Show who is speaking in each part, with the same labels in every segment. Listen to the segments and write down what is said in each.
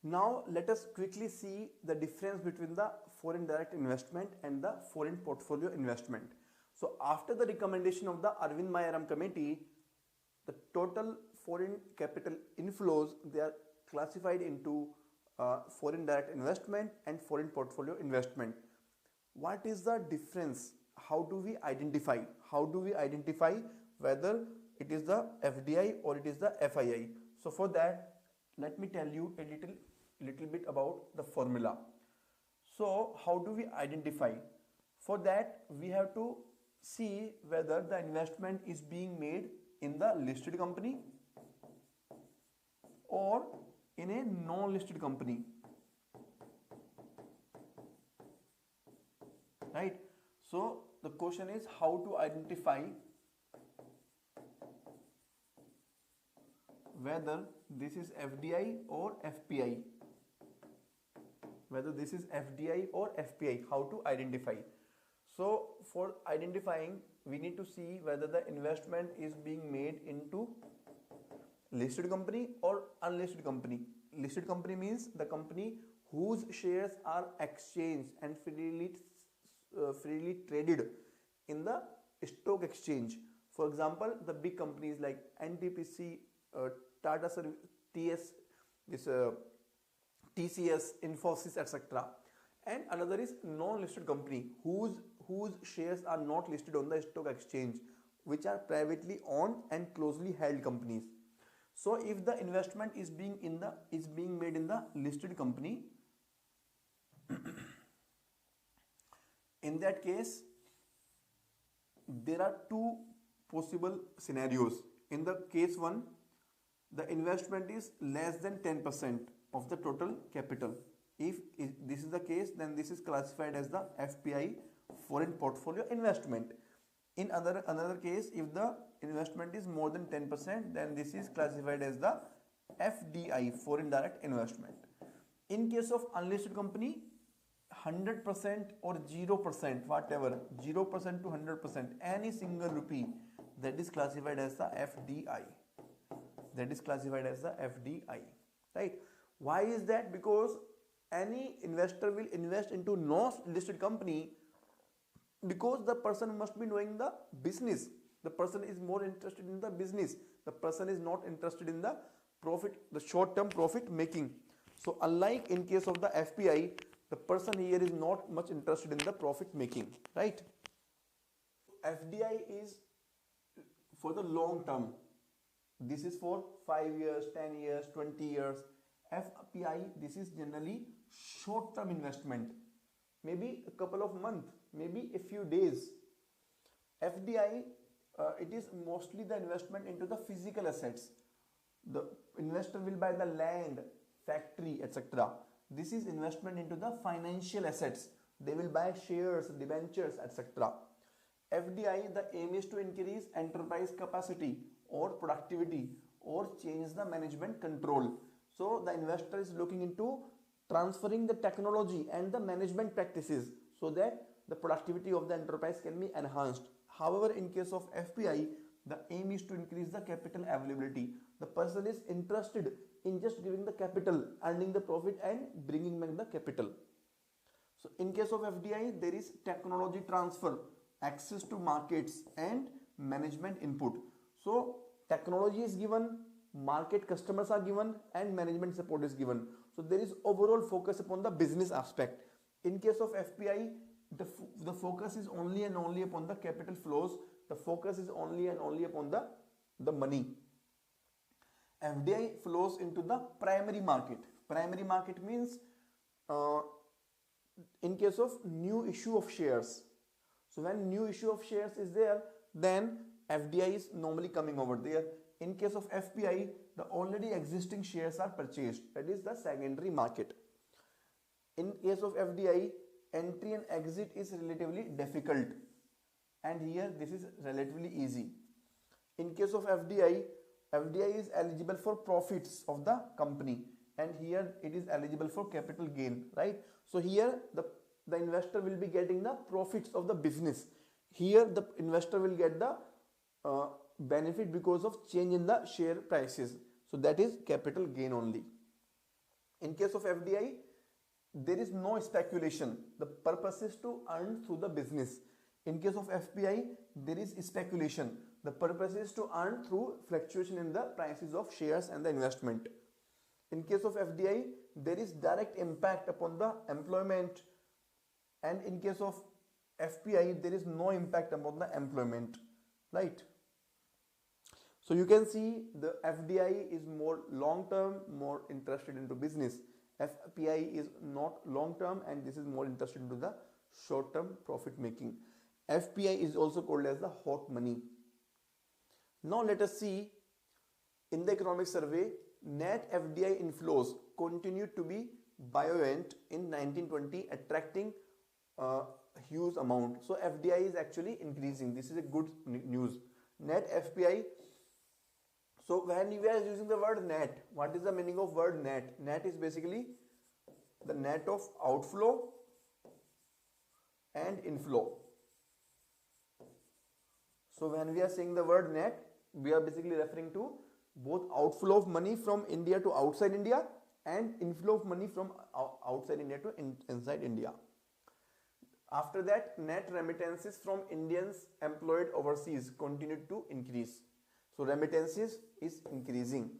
Speaker 1: Now let us quickly see the difference between the foreign direct investment and the foreign portfolio investment. So after the recommendation of the Arvind Mayaram committee, the total foreign capital inflows, they are classified into foreign direct investment and foreign portfolio investment. What is the difference? How do we identify? How do we identify whether it is the FDI or it is the FII? So for that, let me tell you a little bit about the formula. So how do we identify? For that, we have to see whether the investment is being made in the listed company or in a non-listed company, right? So the question is how to identify whether this is FDI or FPI. Whether this is FDI or FPI, how to identify? So for identifying, we need to see whether the investment is being made into listed company or unlisted company. Listed company means the company whose shares are exchanged and freely traded in the stock exchange. For example, the big companies like NTPC, Tata Service, TCS, Infosys, etc. And another is non-listed company whose shares are not listed on the stock exchange, which are privately owned and closely held companies. So if the investment is being made in the listed company, in that case, there are two possible scenarios. In the case one, the investment is less than 10% of the total capital. If this is the case, then this is classified as the FPI, foreign portfolio investment. In another case, if the investment is more than 10%, then this is classified as the FDI, foreign direct investment. In case of unlisted company, 100% or 0%, whatever, 0% to 100%, any single rupee, that is classified as the FDI. That is classified as the FDI, right? Why is that? Because any investor will invest into non-listed company because the person must be knowing the business. The person is more interested in the business. The person is not interested in the profit, the short-term profit making. So unlike in case of the FPI, the person here is not much interested in the profit making, right? FDI is for the long term. This is for 5 years, 10 years, 20 years. FPI, this is generally short-term investment, maybe a couple of months, maybe a few days. FDI, it is mostly the investment into the physical assets. The investor will buy the land, factory, etc. This is investment into the financial assets. They will buy shares, debentures, etc. FDI, the aim is to increase enterprise capacity or productivity or change the management control. So the investor is looking into transferring the technology and the management practices so that the productivity of the enterprise can be enhanced. However, in case of FPI, the aim is to increase the capital availability. The person is interested in just giving the capital, earning the profit and bringing back the capital. So in case of FDI, there is technology transfer, access to markets and management input. So technology is given, market customers are given and management support is given. So there is overall focus upon the business aspect. In case of FPI, the focus is only and only upon the capital flows. The focus is only and only upon the money. FDI flows into the primary market. Primary market means in case of new issue of shares. So when new issue of shares is there, then FDI is normally coming over there. In case of FPI, the already existing shares are purchased. That is the secondary market. In case of FDI, entry and exit is relatively difficult. And here this is relatively easy. In case of FDI, FDI is eligible for profits of the company. And here it is eligible for capital gain, right? So here the investor will be getting the profits of the business. Here the investor will get the benefit because of change in the share prices. So that is capital gain only. In case of FDI, there is no speculation. The purpose is to earn through the business. In case of FPI, there is speculation. The purpose is to earn through fluctuation in the prices of shares and the investment. In case of FDI, there is direct impact upon the employment, and in case of FPI, there is no impact upon the employment, right? So you can see the FDI is more long term, more interested into business. FPI is not long term, and this is more interested into the short term profit making. FPI is also called as the hot money. Now let us see, in the economic survey, net FDI inflows continued to be buoyant in 1920, attracting a huge amount. So FDI is actually increasing. This is a good news. Net FPI. So when you are using the word net, what is the meaning of word net? Net is basically the net of outflow and inflow. So when we are saying the word net, we are basically referring to both outflow of money from India to outside India and inflow of money from outside India to inside India. After that, net remittances from Indians employed overseas continued to increase. So remittances is increasing.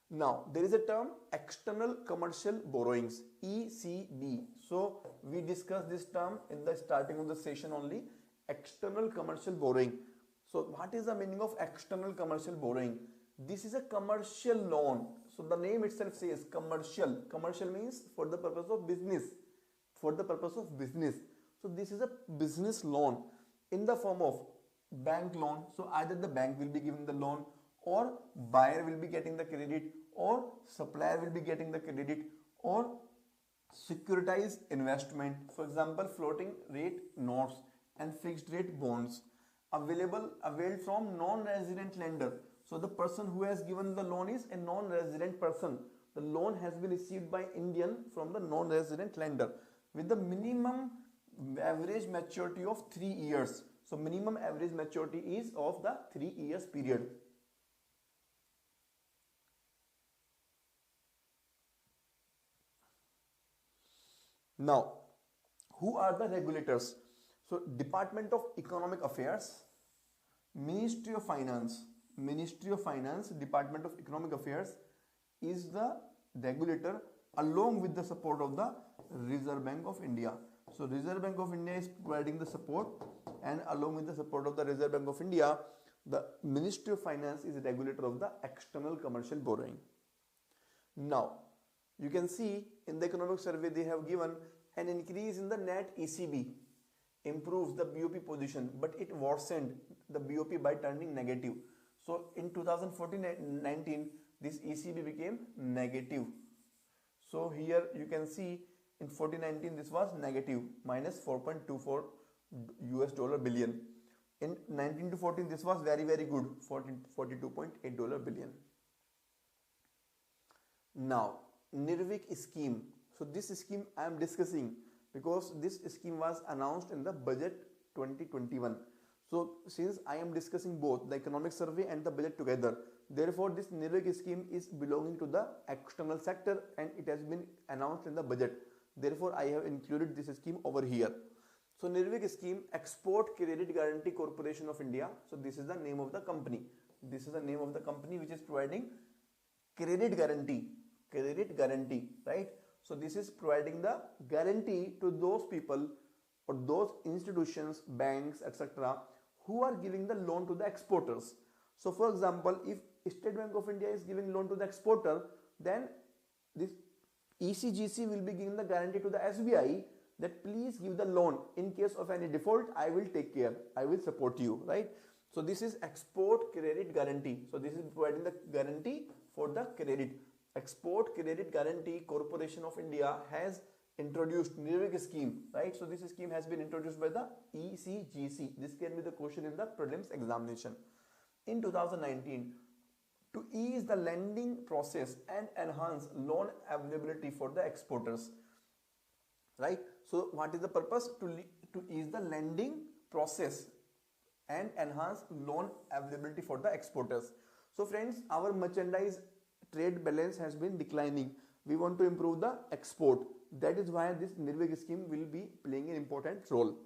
Speaker 1: Now there is a term external commercial borrowings, ECB. So we discussed this term in the starting of the session only, external commercial borrowing. So what is the meaning of external commercial borrowing? This is a commercial loan. So the name itself says commercial. Commercial means for the purpose of business. For the purpose of business. So this is a business loan in the form of bank loan. So either the bank will be giving the loan, or buyer will be getting the credit, or supplier will be getting the credit, or securitized investment. For example, floating rate notes and fixed rate bonds availed from non-resident lender. So the person who has given the loan is a non-resident person. The loan has been received by Indian from the non-resident lender with the minimum average maturity of 3 years. So minimum average maturity is of the 3 years period. Now, who are the regulators? So Department of Economic Affairs, Ministry of Finance, Department of Economic Affairs is the regulator along with the support of the Reserve Bank of India. So Reserve Bank of India is providing the support, and along with the support of the Reserve Bank of India, the Ministry of Finance is the regulator of the external commercial borrowing. Now, you can see in the economic survey they have given an increase in the net ECB improves the BOP position, but it worsened the BOP by turning negative. So in 2014-19, this ECB became negative. So here you can see in 2019 this was negative, minus 4.24 US dollar billion. In 19 to 14 this was very good, $42.8 billion. Now NIRVIC scheme. So this scheme I am discussing because this scheme was announced in the budget 2021. So since I am discussing both the economic survey and the budget together, therefore this NIRVIC scheme is belonging to the external sector and it has been announced in the budget. Therefore I have included this scheme over here. So NIRVIC scheme, Export Credit Guarantee Corporation of India. So this is the name of the company. This is the name of the company which is providing credit guarantee, right? So this is providing the guarantee to those people or those institutions, banks, etc., who are giving the loan to the exporters. So for example, if State Bank of India is giving loan to the exporter, then this ECGC will be giving the guarantee to the SBI that please give the loan. In case of any default, I will take care, I will support you, right? So this is export credit guarantee. So this is providing the guarantee for the credit. Export Credit Guarantee Corporation of India has introduced NIRVIC scheme, right? So this scheme has been introduced by the ECGC. This can be the question in the prelims examination. In 2019, to ease the lending process and enhance loan availability for the exporters, right? So what is the purpose? To ease the lending process and enhance loan availability for the exporters. So friends, our merchandise trade balance has been declining. We want to improve the export. That is why this NIRVIC scheme will be playing an important role.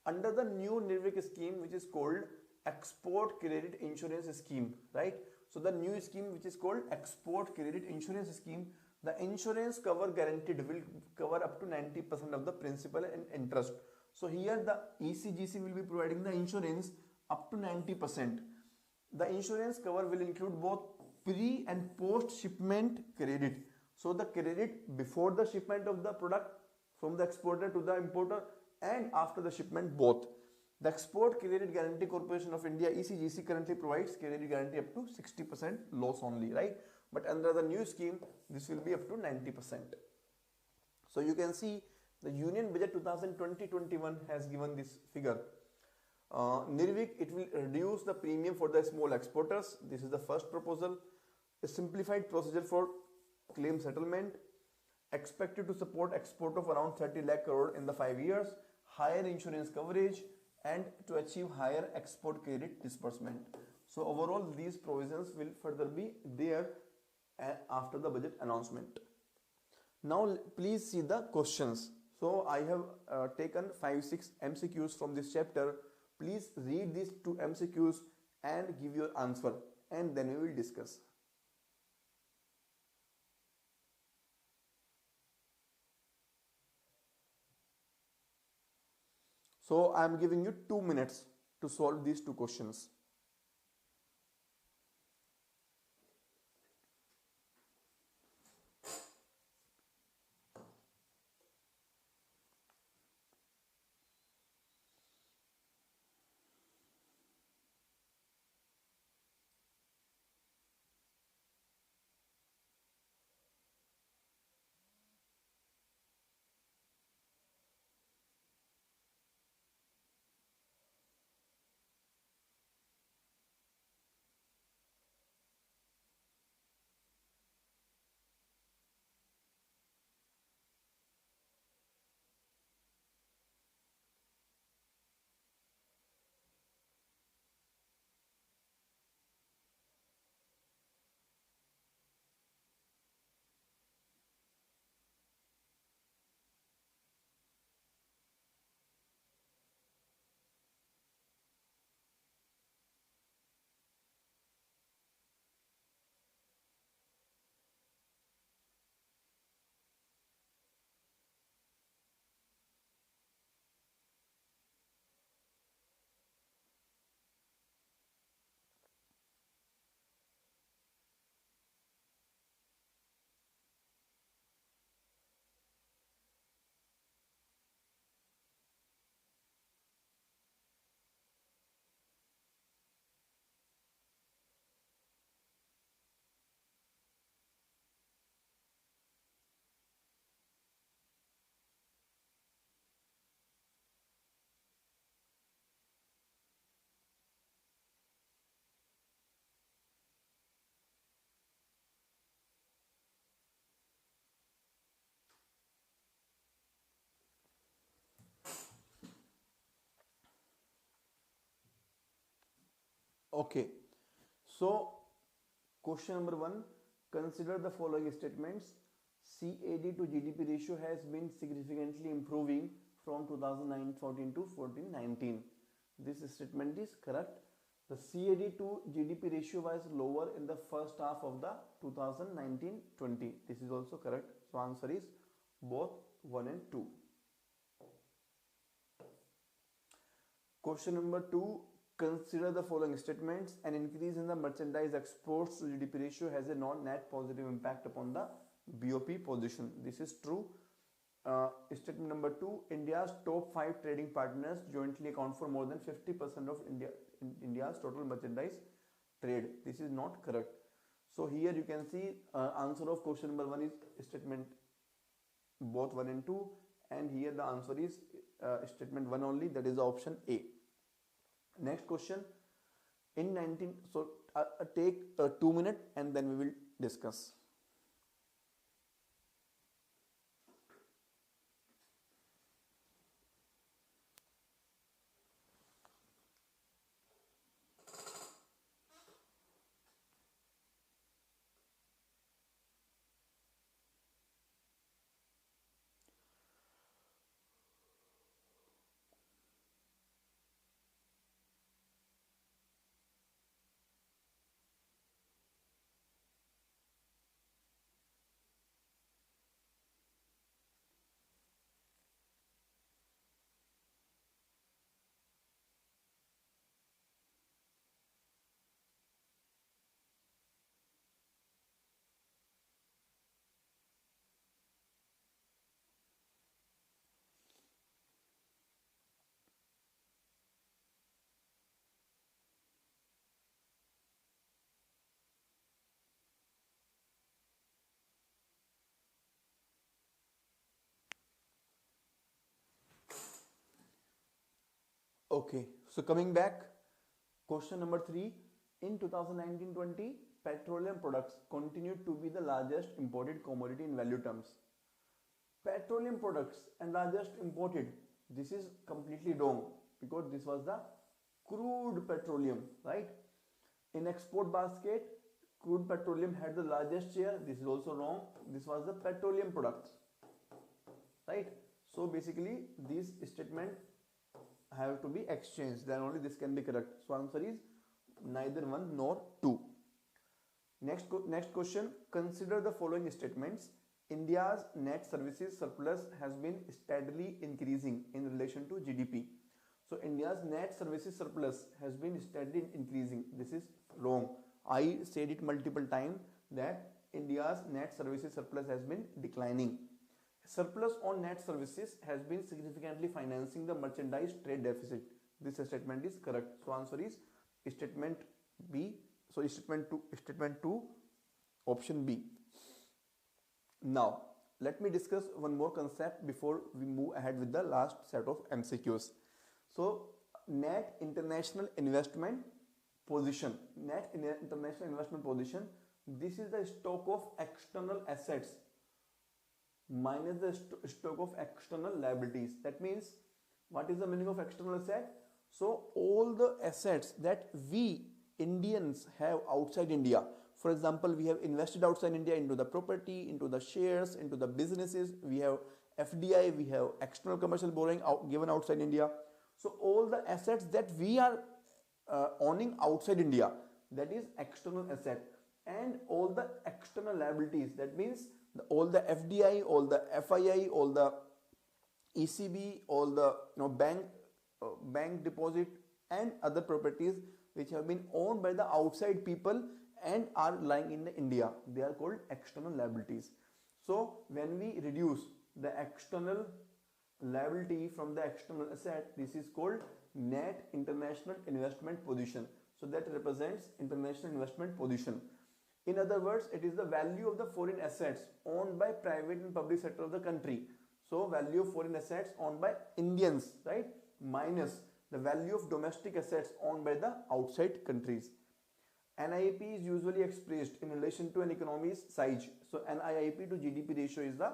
Speaker 1: Under the new NIRVIC scheme, which is called Export Credit Insurance Scheme, right? So the new scheme, which is called Export Credit Insurance Scheme, the insurance cover guaranteed will cover up to 90% of the principal and interest. So here the ECGC will be providing the insurance up to 90%. The insurance cover will include both pre and post shipment credit. So the credit before the shipment of the product from the exporter to the importer, and after the shipment both. The Export Credit Guarantee Corporation of India ECGC currently provides credit guarantee up to 60% loss only, right? But under the new scheme, this will be up to 90%. So you can see the Union Budget 2020-21 has given this figure. NIRVIC, it will reduce the premium for the small exporters. This is the first proposal. A simplified procedure for claim settlement, expected to support export of around 30 lakh crore in the 5 years, higher insurance coverage, and to achieve higher export credit disbursement. So overall, these provisions will further be there after the budget announcement. Now please see the questions. So I have taken 5-6 MCQs from this chapter. Please read these 2 MCQs and give your answer, and then we will discuss. So I am giving you 2 minutes to solve these 2 questions. Okay, so question number 1, consider the following statements. CAD to GDP ratio has been significantly improving from 2014 to 14-19. This statement is correct. The CAD to GDP ratio was lower in the first half of the 2019-20. This is also correct. So answer is both 1 and 2. Question number 2, consider the following statements. An increase in the merchandise exports to GDP ratio has a non-net positive impact upon the BOP position. This is true. Statement number 2, India's top 5 trading partners jointly account for more than 50% of India's total merchandise trade. This is not correct. So here you can see answer of question number 1 is statement both 1 and 2, and here the answer is statement 1 only, that is option A. Next question, in 19, so take 2 minutes and then we will discuss. Okay, so coming back, question number 3. In 2019-20, petroleum products continued to be the largest imported commodity in value terms. Petroleum products and largest imported, this is completely wrong because this was the crude petroleum, right? In export basket, crude petroleum had the largest share. This is also wrong. This was the petroleum products, right? So basically these statement have to be exchanged, then only this can be correct. So answer is neither 1 nor 2. Next question, consider the following statements. India's net services surplus has been steadily increasing in relation to GDP. So India's net services surplus has been steadily increasing. This is wrong. I said it multiple times that India's net services surplus has been declining. Surplus on net services has been significantly financing the merchandise trade deficit. This statement is correct. So answer is statement B. So statement 2, option B. Now let me discuss one more concept before we move ahead with the last set of MCQs. So net international investment position. Net international investment position. This is the stock of external assets minus the stock of external liabilities. That means, what is the meaning of external asset? So all the assets that we Indians have outside India. For example, we have invested outside India into the property, into the shares, into the businesses. We have FDI, we have external commercial borrowing given outside India. So all the assets that we are owning outside India, that is external asset. And all the external liabilities, that means all the FDI, all the FII, all the ECB, all the bank deposit and other properties which have been owned by the outside people and are lying in India, they are called external liabilities. So when we reduce the external liability from the external asset, this is called net international investment position. So that represents international investment position. In other words, it is the value of the foreign assets owned by private and public sector of the country. So value of foreign assets owned by Indians, right, minus the value of domestic assets owned by the outside countries. NIP is usually expressed in relation to an economy's size. So NIP to GDP ratio is the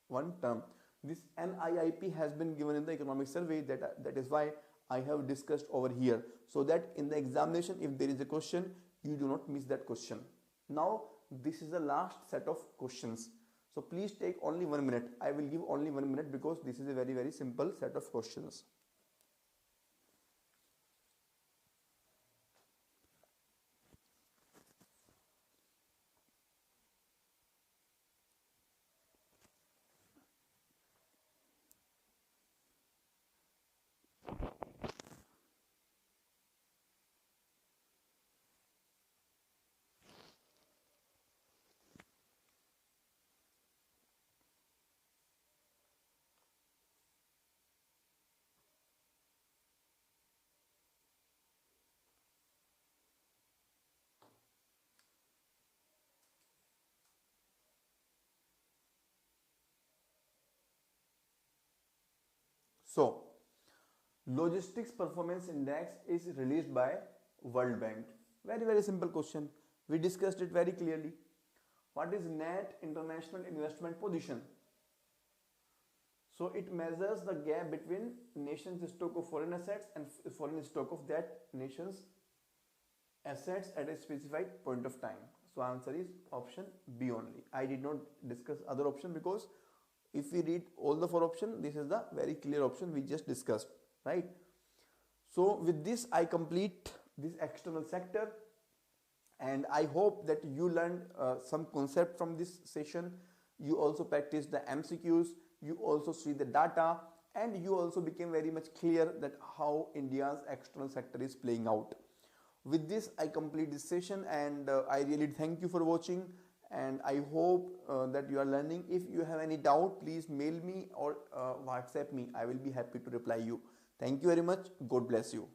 Speaker 1: one term. This NIP has been given in the economic survey, that is why I have discussed over here, so that in the examination, if there is a question, you do not miss that question. Now this is the last set of questions. So please take only 1 minute. I will give only 1 minute because this is a very, very simple set of questions. So logistics performance index is released by World Bank. Very, very simple question. We discussed it very clearly. What is net international investment position? So it measures the gap between nation's stock of foreign assets and foreign stock of that nation's assets at a specified point of time. So answer is option B only. I did not discuss other option because if we read all the 4 options, this is the very clear option we just discussed, right? So with this, I complete this external sector, and I hope that you learned some concept from this session. You also practice the MCQs, you also see the data, and you also became very much clear that how India's external sector is playing out. With this, I complete this session, and I really thank you for watching, and I hope that you are learning. If you have any doubt, please mail me or WhatsApp me. I will be happy to reply you. Thank you very much. God bless you.